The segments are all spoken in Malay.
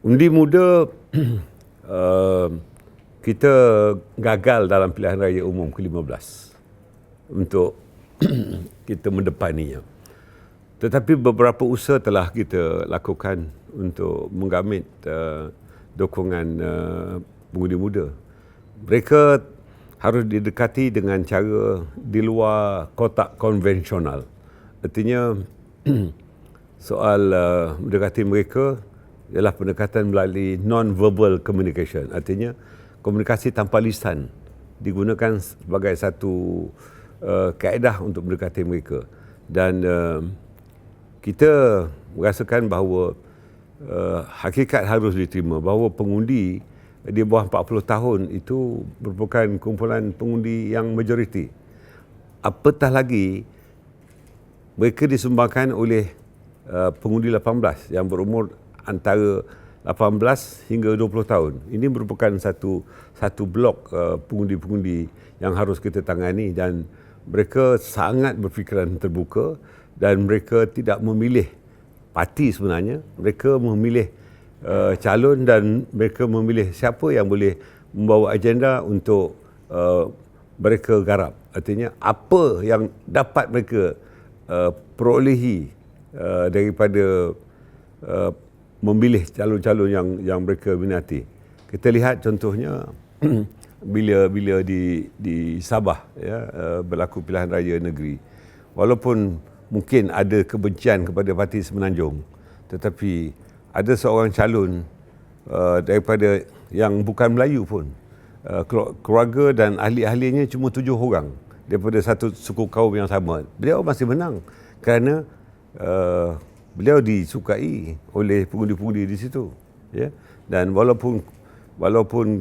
Undi muda kita gagal dalam pilihan raya umum ke-15 untuk kita mendepaninya. Tetapi beberapa usaha telah kita lakukan untuk menggamit dukungan pengundi muda. Mereka harus didekati dengan cara di luar kotak konvensional. Artinya soal mendekati mereka ialah pendekatan melalui non-verbal communication. Artinya komunikasi tanpa lisan digunakan sebagai satu kaedah untuk mendekati mereka. Dan kita merasakan bahawa hakikat harus diterima bahawa pengundi di bawah 40 tahun itu merupakan kumpulan pengundi yang majoriti. Apatah lagi mereka disumbangkan oleh pengundi 18 yang berumur antara 18 hingga 20 tahun. Ini merupakan satu blok pengundi-pengundi yang harus kita tangani, dan mereka sangat berfikiran terbuka dan mereka tidak memilih parti sebenarnya. Mereka memilih calon dan mereka memilih siapa yang boleh membawa agenda untuk mereka garap. Artinya apa yang dapat mereka perolehi daripada memilih calon-calon yang mereka minati. Kita lihat contohnya bila di Sabah berlaku pilihan raya negeri. Walaupun mungkin ada kebencian kepada parti Semenanjung, tetapi ada seorang calon daripada yang bukan Melayu pun, keluarga dan ahli-ahlinya cuma 7 orang daripada satu suku kaum yang sama. Beliau masih menang kerana beliau disukai oleh pengundi-pengundi di situ, ya. Dan walaupun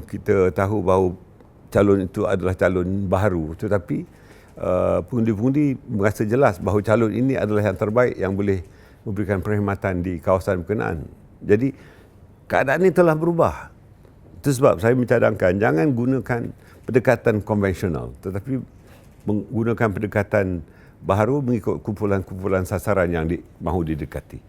kita tahu bahawa calon itu adalah calon baharu, tetapi pengundi-pengundi merasa jelas bahawa calon ini adalah yang terbaik yang boleh memberikan perkhidmatan di kawasan berkenaan. Jadi keadaan ini telah berubah. Itu sebab saya mencadangkan jangan gunakan pendekatan konvensional, tetapi menggunakan pendekatan baharu mengikut kumpulan-kumpulan sasaran yang mahu didekati.